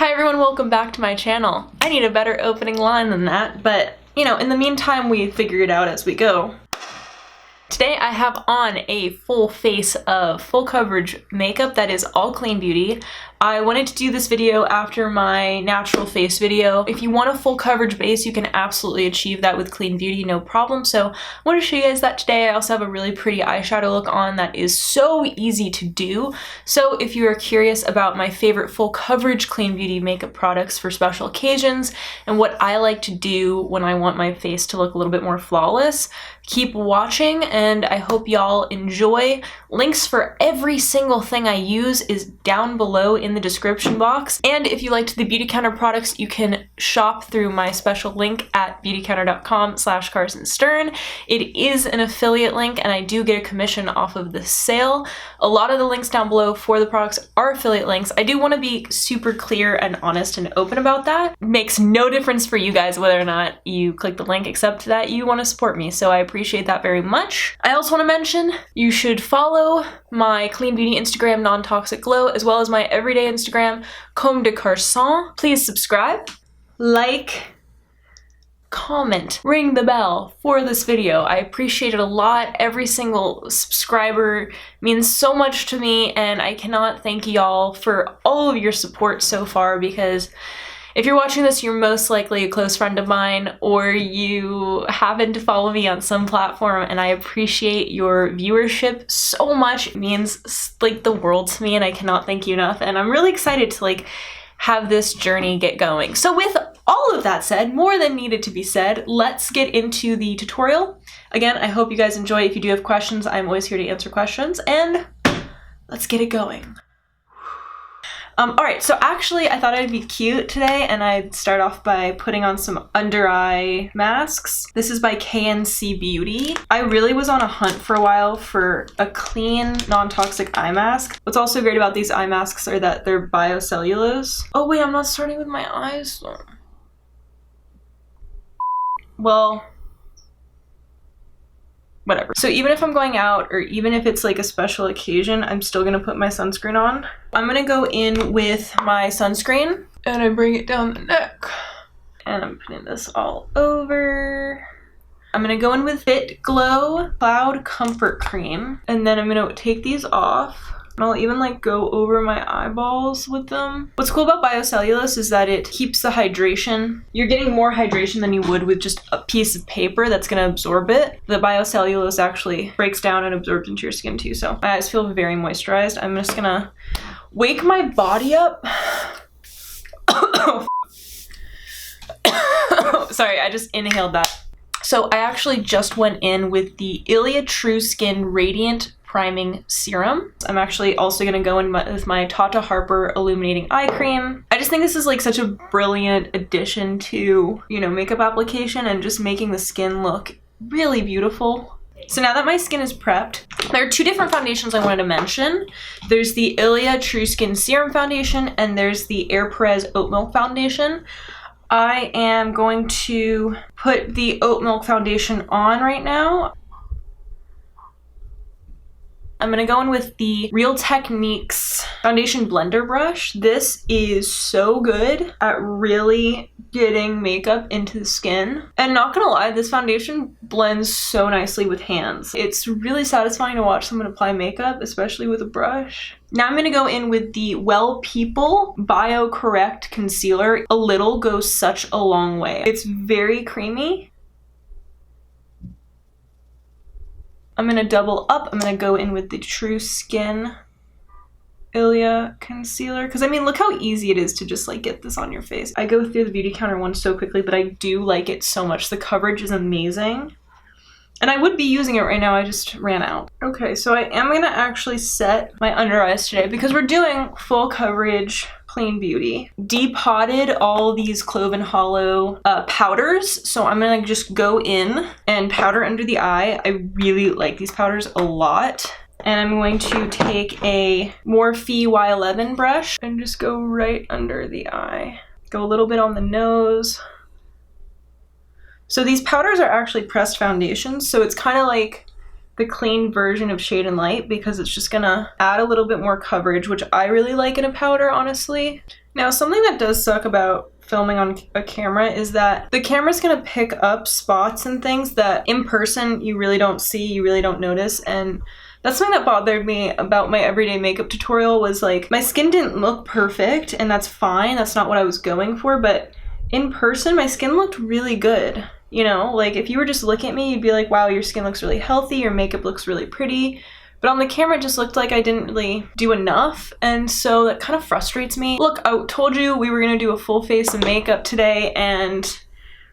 Hi everyone, welcome back to my channel. I need a better opening line than that, but you know, in the meantime we figure it out as we go. Today I have on a full face of full coverage makeup that is all clean beauty. I wanted to do this video after my natural face video. If you want a full coverage base, you can absolutely achieve that with clean beauty, no problem. So I want to show you guys that today. I also have a really pretty eyeshadow look on that is so easy to do. So if you are curious about my favorite full coverage clean beauty makeup products for special occasions and what I like to do when I want my face to look a little bit more flawless, keep watching and I hope y'all enjoy. Links for every single thing I use is down below in the description box. And if you liked the Beautycounter products, you can shop through my special link at beautycounter.com/CarsonStern. It is an affiliate link and I do get a commission off of the sale. A lot of the links down below for the products are affiliate links. I do want to be super clear and honest and open about that. It makes no difference for you guys whether or not you click the link, except that you want to support me, so I appreciate that very much. I also want to mention you should follow my clean beauty Instagram, non-toxic glow, as well as my everyday Instagram, Comme de Carson. Please subscribe, like, comment, ring the bell for this video. I appreciate it a lot. Every single subscriber means so much to me and I cannot thank y'all for all of your support so far, because if you're watching this, you're most likely a close friend of mine or you happen to follow me on some platform, and I appreciate your viewership so much. It means like the world to me and I cannot thank you enough, and I'm really excited to like have this journey get going. So with all of that said, more than needed to be said, let's get into the tutorial. Again, I hope you guys enjoy. If you do have questions, I'm always here to answer questions, and let's get it going. Alright, so actually I thought I'd be cute today and I'd start off by putting on some under eye masks. This is by KNC Beauty. I really was on a hunt for a while for a clean, non-toxic eye mask. What's also great about these eye masks are that they're biocellulose. Oh wait, I'm not starting with my eyes though. Well, whatever. So even if I'm going out or even if it's like a special occasion, I'm still gonna put my sunscreen on. I'm gonna go in with my sunscreen and I bring it down the neck. And I'm putting this all over. I'm gonna go in with Fitglow Cloud Comfort Cream. And then I'm gonna take these off. And I'll even like go over my eyeballs with them. What's cool about biocellulose is that it keeps the hydration. You're getting more hydration than you would with just a piece of paper that's gonna absorb it. The biocellulose actually breaks down and absorbs into your skin too, so my eyes feel very moisturized. I'm just gonna wake my body up. Sorry, I just inhaled that. So I actually just went in with the Ilia True Skin Radiant Priming Serum. I'm actually also going to go in with my Tata Harper Illuminating Eye Cream. I just think this is like such a brilliant addition to, you know, makeup application and just making the skin look really beautiful. So now that my skin is prepped, there are two different foundations I wanted to mention. There's the Ilia True Skin Serum Foundation and there's the Perez Oat Milk Foundation. I am going to put the Oat Milk Foundation on right now. I'm gonna go in with the Real Techniques Foundation Blender Brush. This is so good at really getting makeup into the skin. And not gonna lie, this foundation blends so nicely with hands. It's really satisfying to watch someone apply makeup, especially with a brush. Now I'm gonna go in with the Well People Bio Correct Concealer. A little goes such a long way. It's very creamy. I'm gonna double up. I'm gonna go in with the True Skin Ilia concealer, because I mean, look how easy it is to just like get this on your face. I go through the Beautycounter one so quickly, but I do like it so much. The coverage is amazing. And I would be using it right now, I just ran out. Okay, so I am gonna actually set my under eyes today because we're doing full coverage clean beauty. Depotted all these Clove and Hallow powders, so I'm gonna just go in and powder under the eye. I really like these powders a lot. And I'm going to take a Morphe Y11 brush and just go right under the eye. Go a little bit on the nose. So these powders are actually pressed foundations, so it's kind of like the clean version of Shade and Light because it's just gonna add a little bit more coverage, which I really like in a powder, honestly. Now, something that does suck about filming on a camera is that the camera's gonna pick up spots and things that in person you really don't see, you really don't notice, and that's something that bothered me about my everyday makeup tutorial was like, my skin didn't look perfect, and that's fine, that's not what I was going for, but in person, my skin looked really good. You know, like if you were just looking at me, you'd be like, wow, your skin looks really healthy, your makeup looks really pretty. But on the camera, it just looked like I didn't really do enough. And so that kind of frustrates me. Look, I told you we were gonna do a full face of makeup today and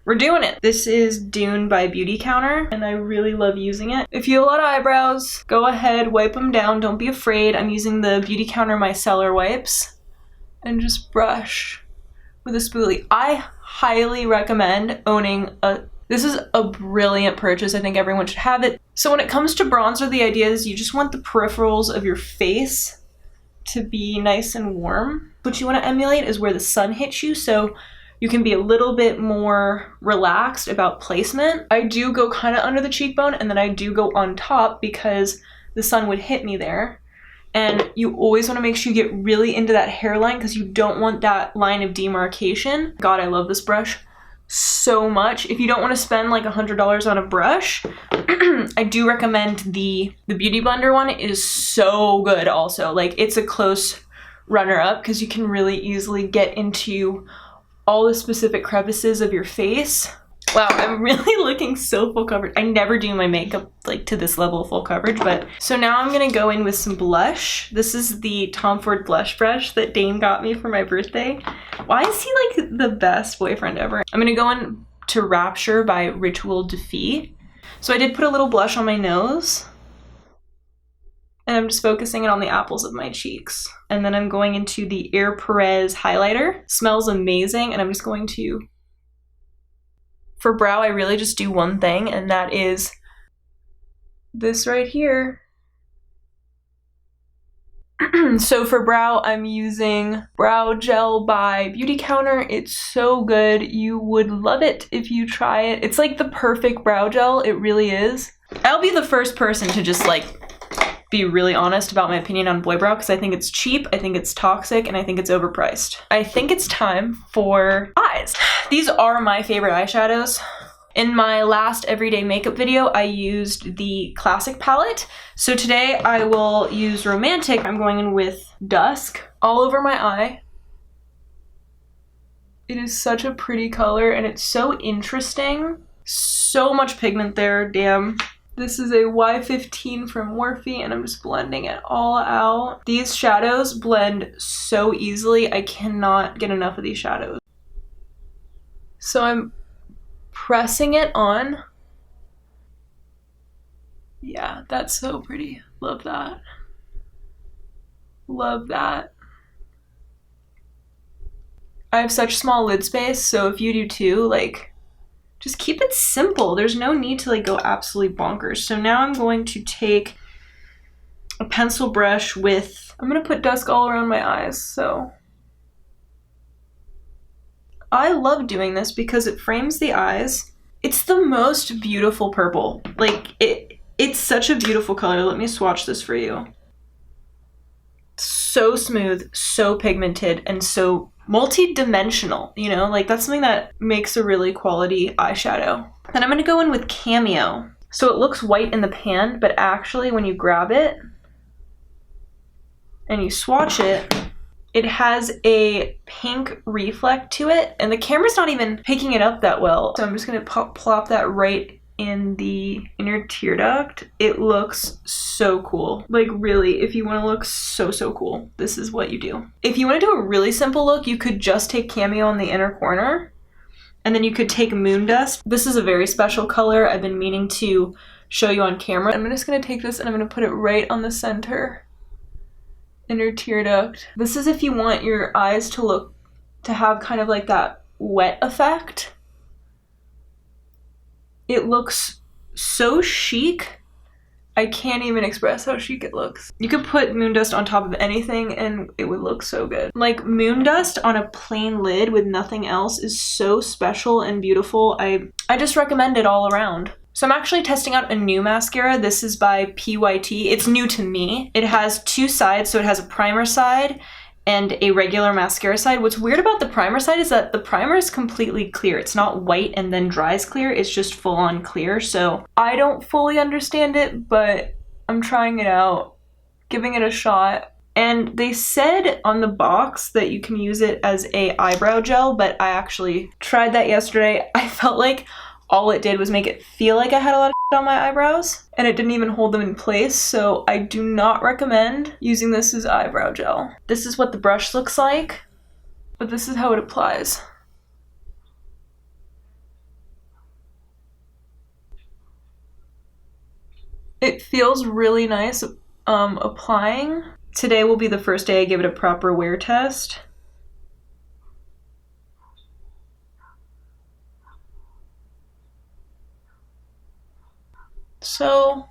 we're doing it. This is Dune by Beautycounter and I really love using it. If you have a lot of eyebrows, go ahead, wipe them down. Don't be afraid. I'm using the Beautycounter Micellar wipes and just brush with a spoolie. I highly recommend owning this is a brilliant purchase. I think everyone should have it. So when it comes to bronzer, the idea is you just want the peripherals of your face to be nice and warm. What you want to emulate is where the sun hits you, so you can be a little bit more relaxed about placement. I do go kind of under the cheekbone and then I do go on top because the sun would hit me there. And you always want to make sure you get really into that hairline because you don't want that line of demarcation. God, I love this brush so much. If you don't want to spend like $100 on a brush, I do recommend the Beauty Blender one. It is so good also. Like it's a close runner-up because you can really easily get into all the specific crevices of your face. Wow, I'm really looking so full coverage. I never do my makeup like to this level of full coverage, but so now I'm gonna go in with some blush. This is the Tom Ford blush brush that Dane got me for my birthday. Why is he like the best boyfriend ever? I'm gonna go in to Rapture by Ritual Defee. So I did put a little blush on my nose and I'm just focusing it on the apples of my cheeks. And then I'm going into the Perez highlighter. Smells amazing, and I'm just going to, for brow, I really just do one thing, and that is this right here. So for brow, I'm using Brow Gel by Beautycounter. It's so good. You would love it if you try it. It's like the perfect brow gel. It really is. I'll be the first person to just like be really honest about my opinion on boy brow because I think it's cheap, I think it's toxic, and I think it's overpriced. I think it's time for eyes. These are my favorite eyeshadows. In my last everyday makeup video, I used the classic palette. So today I will use Romantic. I'm going in with Dusk all over my eye. It is such a pretty color and it's so interesting. So much pigment there, damn. This is a Y15 from Morphe and I'm just blending it all out. These shadows blend so easily. I cannot get enough of these shadows. So I'm pressing it on. Yeah, that's so pretty. Love that. Love that. I have such small lid space, so if you do too, like, just keep it simple. There's no need to like go absolutely bonkers. So now I'm going to take a pencil brush with, I'm gonna put Dusk all around my eyes, so. I love doing this because it frames the eyes. It's the most beautiful purple. Like, it's such a beautiful color. Let me swatch this for you. So smooth, so pigmented, and so multi-dimensional, you know? Like, that's something that makes a really quality eyeshadow. Then I'm gonna go in with Cameo. So it looks white in the pan, but actually when you grab it and you swatch it, it has a pink reflect to it, and the camera's not even picking it up that well. So I'm just gonna plop that right in the inner tear duct. It looks so cool. Like, really, if you wanna look so cool, this is what you do. If you wanna do a really simple look, you could just take Cameo on the inner corner, and then you could take Moon Dust. This is a very special color. I've been meaning to show you on camera. I'm just gonna take this and I'm gonna put it right on the center inner tear duct. This is if you want your eyes to have kind of like that wet effect. It looks so chic. I can't even express how chic it looks. You could put Moon Dust on top of anything and it would look so good. Like, Moon Dust on a plain lid with nothing else is so special and beautiful. I just recommend it all around. So I'm actually testing out a new mascara. This is by PYT. It's new to me. It has two sides, so it has a primer side and a regular mascara side. What's weird about the primer side is that the primer is completely clear. It's not white and then dries clear, it's just full on clear. So I don't fully understand it, but I'm trying it out, giving it a shot. And they said on the box that you can use it as a eyebrow gel, but I actually tried that yesterday. I felt like all it did was make it feel like I had a lot of shit on my eyebrows, and it didn't even hold them in place, so I do not recommend using this as eyebrow gel. This is what the brush looks like, but this is how it applies. It feels really nice applying. Today will be the first day I give it a proper wear test. So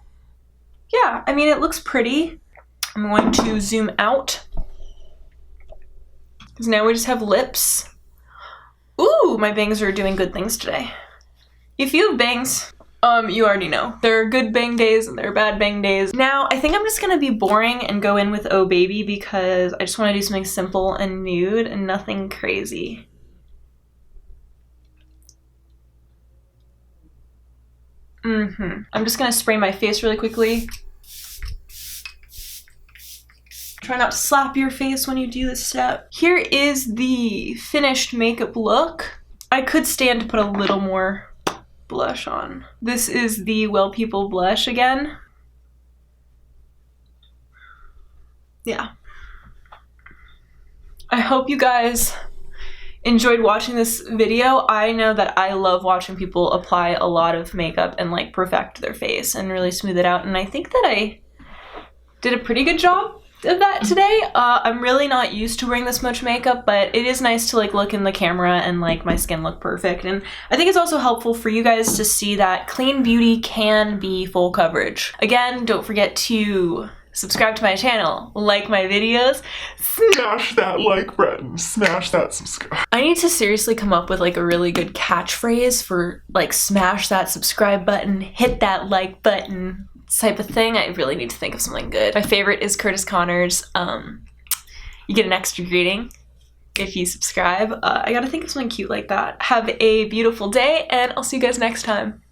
yeah, I mean, it looks pretty. I'm going to zoom out because now we just have lips. Ooh, my bangs are doing good things today. If you have bangs, you already know. There are good bang days and there are bad bang days. Now, I think I'm just gonna be boring and go in with Oh Baby because I just wanna do something simple and nude and nothing crazy. I'm just gonna spray my face really quickly. Try not to slap your face when you do this step. Here is the finished makeup look. I could stand to put a little more blush on. This is the Well People blush again. Yeah. I hope you guys enjoyed watching this video. I know that I love watching people apply a lot of makeup and like perfect their face and really smooth it out, and I think that I did a pretty good job of that today. I'm really not used to wearing this much makeup, but it is nice to like look in the camera and like my skin look perfect, and I think it's also helpful for you guys to see that clean beauty can be full coverage. Again, don't forget to subscribe to my channel, like my videos, smash that like button, smash that subscribe. I need to seriously come up with like a really good catchphrase for like smash that subscribe button, hit that like button type of thing. I really need to think of something good. My favorite is Curtis Connor's, you get an extra greeting if you subscribe. I gotta think of something cute like that. Have a beautiful day and I'll see you guys next time.